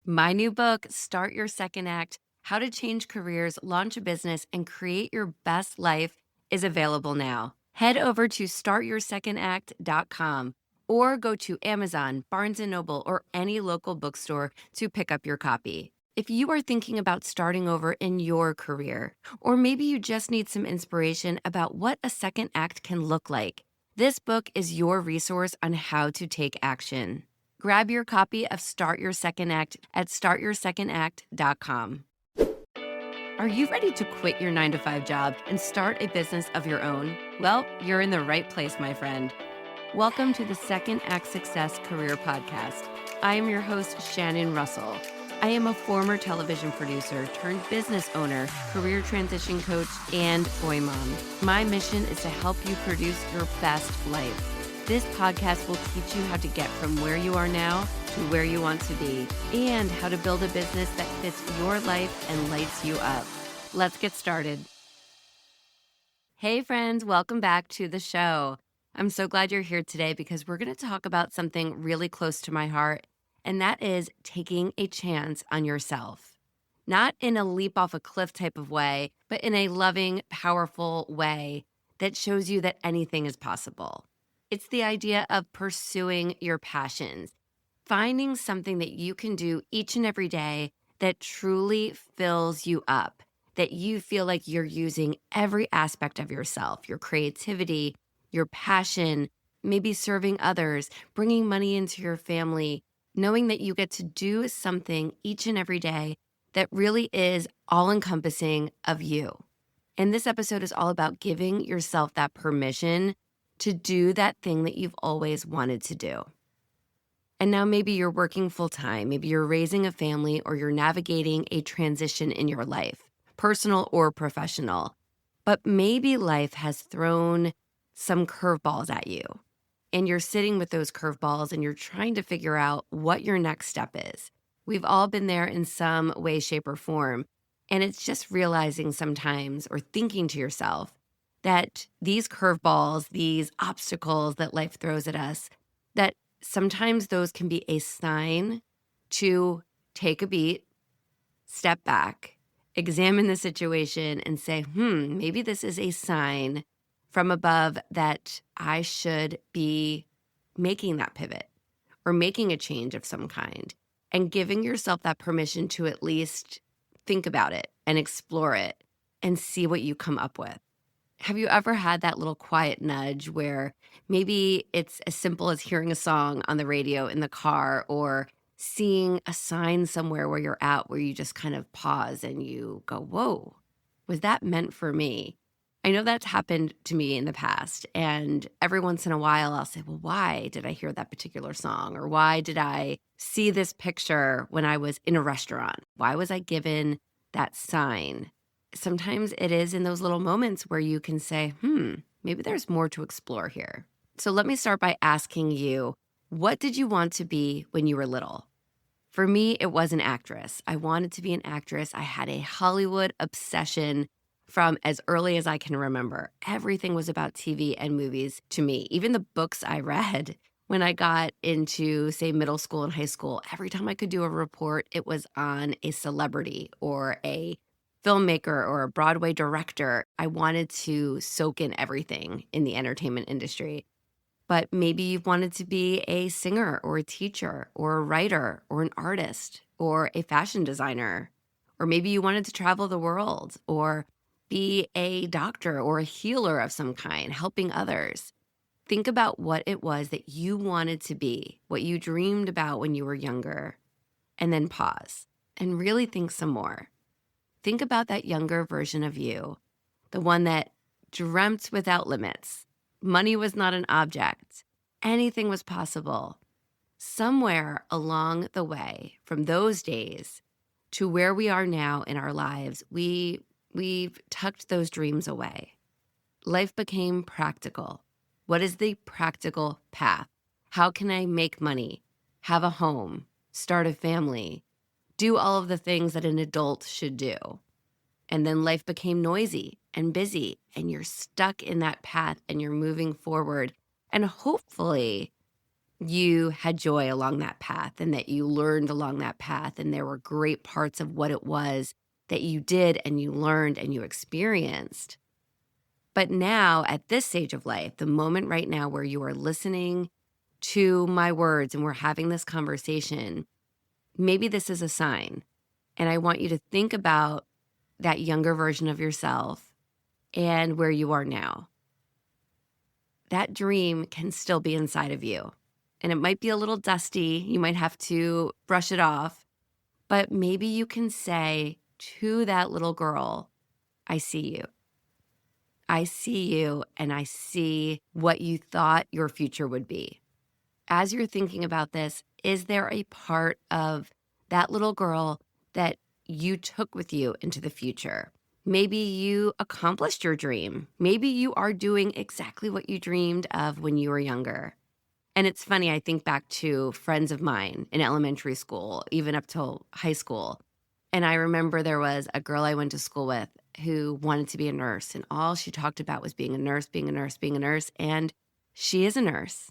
My new book, Start Your Second Act: How to Change Careers, Launch a Business, and Create Your Best Life, is available now. Head over to startyoursecondact.com or go to Amazon, Barnes & Noble, or any local bookstore to pick up your copy. If you are thinking about starting over in your career, or maybe you just need some inspiration about what a second act can look like, this book is your resource on how to take action. Grab your copy of Start Your Second Act at startyoursecondact.com. Are you ready to quit your 9-to-5 job and start a business of your own? Well, you're in the right place, my friend. Welcome to the Second Act Success Career Podcast. I am your host, Shannon Russell. I am a former television producer turned business owner, career transition coach, and boy mom. My mission is to help you produce your best life. This podcast will teach you how to get from where you are now to where you want to be, and how to build a business that fits your life and lights you up. Let's get started. Hey friends, welcome back to the show. I'm so glad you're here today because we're going to talk about something really close to my heart, and that is taking a chance on yourself. Not in a leap off a cliff type of way, but in a loving, powerful way that shows you that anything is possible. It's the idea of pursuing your passions, finding something that you can do each and every day that truly fills you up, that you feel like you're using every aspect of yourself, your creativity, your passion, maybe serving others, bringing money into your family, knowing that you get to do something each and every day that really is all-encompassing of you. And this episode is all about giving yourself that permission to do that thing that you've always wanted to do. And now maybe you're working full-time, maybe you're raising a family, or you're navigating a transition in your life, personal or professional. But maybe life has thrown some curveballs at you, and you're sitting with those curveballs and you're trying to figure out what your next step is. We've all been there in some way, shape, or form. And it's just realizing sometimes, or thinking to yourself, that these curveballs, these obstacles that life throws at us, that sometimes those can be a sign to take a beat, step back, examine the situation, and say, maybe this is a sign from above that I should be making that pivot or making a change of some kind, and giving yourself that permission to at least think about it and explore it and see what you come up with. Have you ever had that little quiet nudge where maybe it's as simple as hearing a song on the radio in the car, or seeing a sign somewhere where you're at, where you just kind of pause and you go, whoa, was that meant for me? I know that's happened to me in the past, and every once in a while I'll say, well, why did I hear that particular song? Or why did I see this picture when I was in a restaurant? Why was I given that sign? Sometimes it is in those little moments where you can say, maybe there's more to explore here. So let me start by asking you, what did you want to be when you were little? For me, it was an actress. I wanted to be an actress. I had a Hollywood obsession from as early as I can remember. Everything was about TV and movies to me. Even the books I read when I got into, say, middle school and high school, every time I could do a report, it was on a celebrity or a filmmaker or a Broadway director. I wanted to soak in everything in the entertainment industry. But maybe you wanted to be a singer or a teacher or a writer or an artist or a fashion designer. Or maybe you wanted to travel the world or be a doctor or a healer of some kind, helping others. Think about what it was that you wanted to be, what you dreamed about when you were younger, and then pause and really think some more. Think about that younger version of you, the one that dreamt without limits. Money was not an object. Anything was possible. Somewhere along the way, from those days to where we are now in our lives, we've tucked those dreams away. Life became practical. What is the practical path? How can I make money, have a home, start a family, do all of the things that an adult should do? And then life became noisy and busy, and you're stuck in that path and you're moving forward. And hopefully you had joy along that path and that you learned along that path. And there were great parts of what it was that you did and you learned and you experienced. But now, at this stage of life, the moment right now where you are listening to my words and we're having this conversation, maybe this is a sign. And I want you to think about that younger version of yourself and where you are now. That dream can still be inside of you. And it might be a little dusty. You might have to brush it off. But maybe you can say to that little girl, I see you. I see you, and I see what you thought your future would be. As you're thinking about this, is there a part of that little girl that you took with you into the future? Maybe you accomplished your dream. Maybe you are doing exactly what you dreamed of when you were younger. And it's funny, I think back to friends of mine in elementary school, even up till high school. And I remember there was a girl I went to school with who wanted to be a nurse, and all she talked about was being a nurse, being a nurse, being a nurse. And she is a nurse.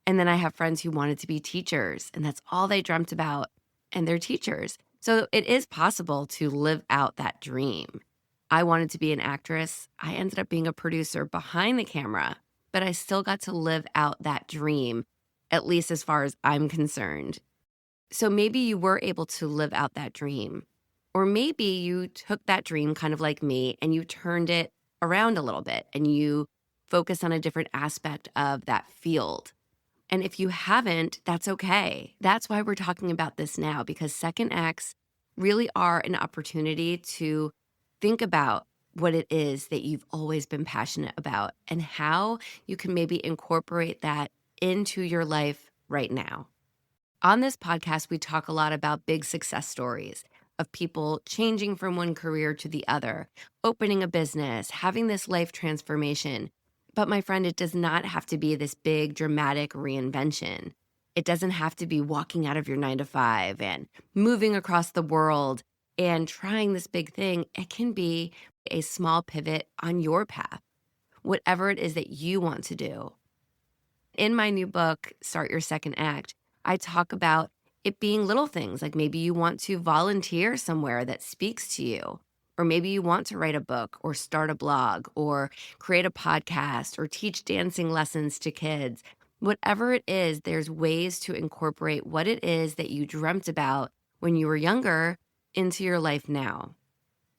And then I have friends who wanted to be teachers, and that's all they dreamt about, and they're teachers. So it is possible to live out that dream. I wanted to be an actress. I ended up being a producer behind the camera, but I still got to live out that dream, at least as far as I'm concerned. So maybe you were able to live out that dream. Or maybe you took that dream kind of like me and you turned it around a little bit and you focus on a different aspect of that field. And if you haven't, that's okay. That's why we're talking about this now, because second acts really are an opportunity to think about what it is that you've always been passionate about and how you can maybe incorporate that into your life right now. On this podcast, we talk a lot about big success stories of people changing from one career to the other, opening a business, having this life transformation. But my friend, it does not have to be this big dramatic reinvention. It doesn't have to be walking out of your 9 to 5 and moving across the world and trying this big thing. It can be a small pivot on your path, whatever it is that you want to do. In my new book, Start Your Second Act, I talk about it being little things, like maybe you want to volunteer somewhere that speaks to you, or maybe you want to write a book or start a blog or create a podcast or teach dancing lessons to kids. Whatever it is, there's ways to incorporate what it is that you dreamt about when you were younger into your life now.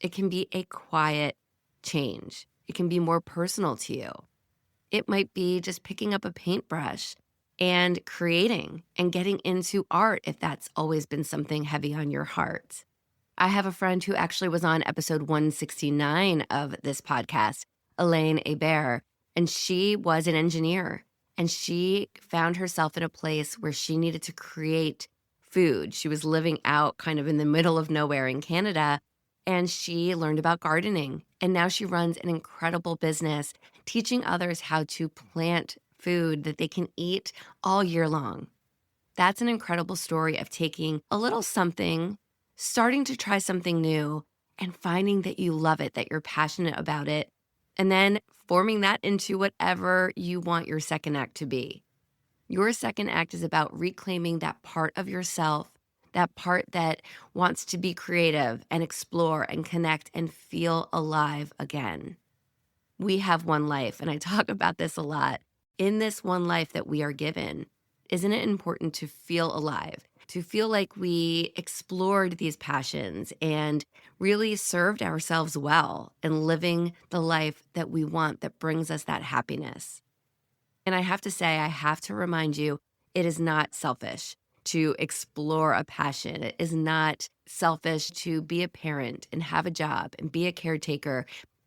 It can be a quiet change. It can be more personal to you. It might be just picking up a paintbrush and creating and getting into art if that's always been something heavy on your heart. I have a friend who actually was on episode 169 of this podcast, Elaine Hebert, and she was an engineer. And she found herself in a place where she needed to create food. She was living out kind of in the middle of nowhere in Canada, and she learned about gardening. And now she runs an incredible business teaching others how to plant food that they can eat all year long. That's an incredible story of taking a little something, starting to try something new, and finding that you love it, that you're passionate about it, and then forming that into whatever you want your second act to be. Your second act is about reclaiming that part of yourself, that part that wants to be creative and explore and connect and feel alive again. We have one life, and I talk about this a lot. In this one life that we are given, isn't it important to feel alive, to feel like we explored these passions and really served ourselves well in living the life that we want that brings us that happiness? And I have to say, I have to remind you, it is not selfish to explore a passion. It is not selfish to be a parent and have a job and be a caretaker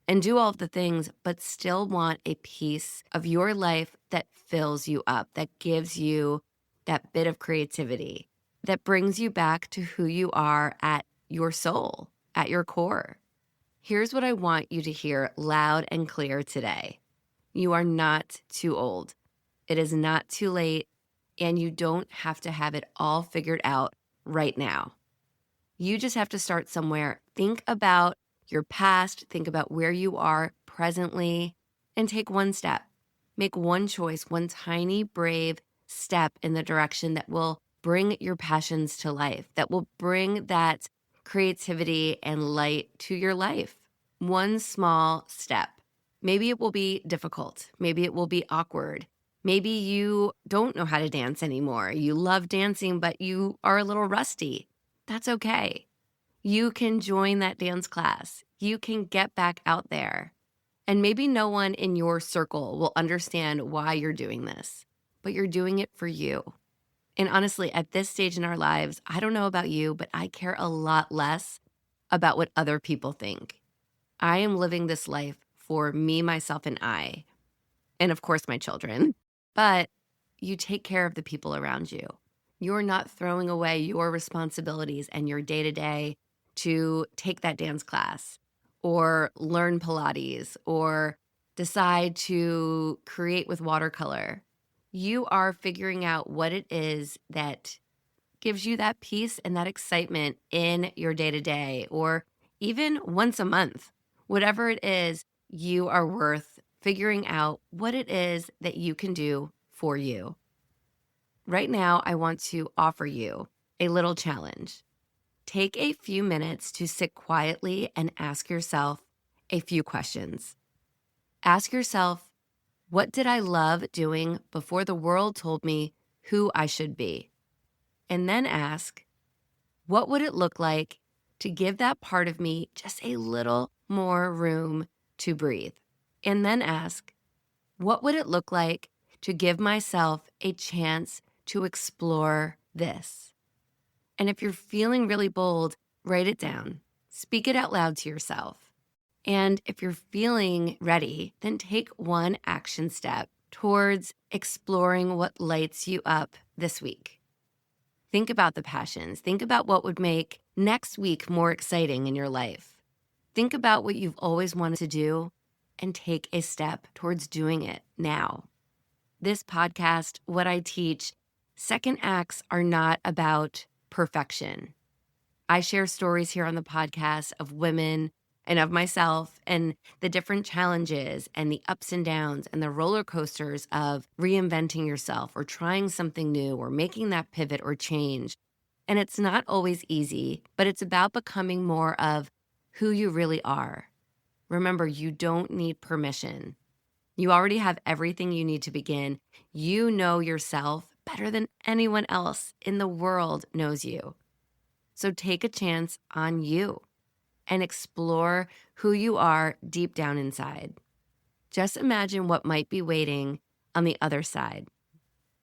and do all of the things, but still want a piece of your life that fills you up, that gives you that bit of creativity, that brings you back to who you are at your soul, at your core. Here's what I want you to hear loud and clear today. You are not too old. It is not too late, and you don't have to have it all figured out right now. You just have to start somewhere. Think about your past, think about where you are presently, and take one step. Make one choice, one tiny, brave step in the direction that will bring your passions to life, that will bring that creativity and light to your life. One small step. Maybe it will be difficult. Maybe it will be awkward. Maybe you don't know how to dance anymore. You love dancing, but you are a little rusty. That's okay. You can join that dance class. You can get back out there. And maybe no one in your circle will understand why you're doing this, but you're doing it for you. And honestly, at this stage in our lives, I don't know about you, but I care a lot less about what other people think. I am living this life for me, myself, and I, and of course, my children. But you take care of the people around you. You're not throwing away your responsibilities and your day-to-day to take that dance class or learn Pilates or decide to create with watercolor. You are figuring out what it is that gives you that peace and that excitement in your day-to-day or even once a month. Whatever it is, you are worth figuring out what it is that you can do for you. Right now, I want to offer you a little challenge. Take a few minutes to sit quietly and ask yourself a few questions. Ask yourself, what did I love doing before the world told me who I should be? And then ask, what would it look like to give that part of me just a little more room to breathe? And then ask, what would it look like to give myself a chance to explore this? And if you're feeling really bold, write it down. Speak it out loud to yourself. And if you're feeling ready, then take one action step towards exploring what lights you up this week. Think about the passions. Think about what would make next week more exciting in your life. Think about what you've always wanted to do and take a step towards doing it now. This podcast, what I teach, second acts are not about perfection. I share stories here on the podcast of women and of myself and the different challenges and the ups and downs and the roller coasters of reinventing yourself or trying something new or making that pivot or change. And it's not always easy, but it's about becoming more of who you really are. Remember, you don't need permission. You already have everything you need to begin. You know yourself better than anyone else in the world knows you. So take a chance on you and explore who you are deep down inside. Just imagine what might be waiting on the other side.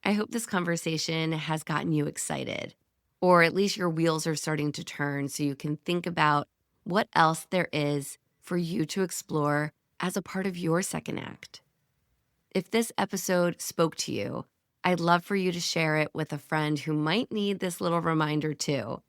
I hope this conversation has gotten you excited, or at least your wheels are starting to turn so you can think about what else there is for you to explore as a part of your second act. If this episode spoke to you, I'd love for you to share it with a friend who might need this little reminder too.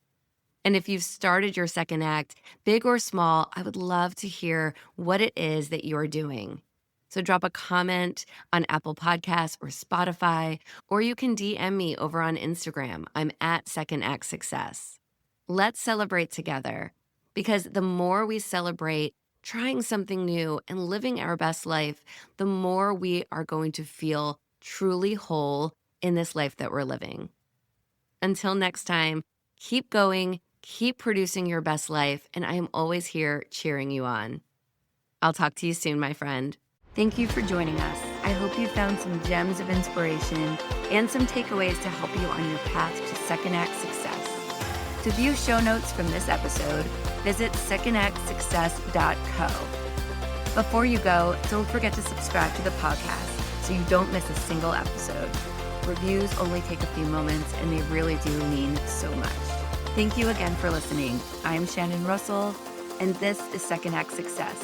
And if you've started your second act, big or small, I would love to hear what it is that you're doing. So drop a comment on Apple Podcasts or Spotify, or you can DM me over on Instagram. I'm at Second Act Success. Let's celebrate together, because the more we celebrate trying something new and living our best life, the more we are going to feel truly whole in this life that we're living. Until next time, keep going. Keep producing your best life, and I am always here cheering you on. I'll talk to you soon, my friend. Thank you for joining us. I hope you found some gems of inspiration and some takeaways to help you on your path to second act success. To view show notes from this episode, visit secondactsuccess.co. Before you go, don't forget to subscribe to the podcast so you don't miss a single episode. Reviews only take a few moments, and they really do mean so much. Thank you again for listening. I'm Shannon Russell, and this is Second Act Success.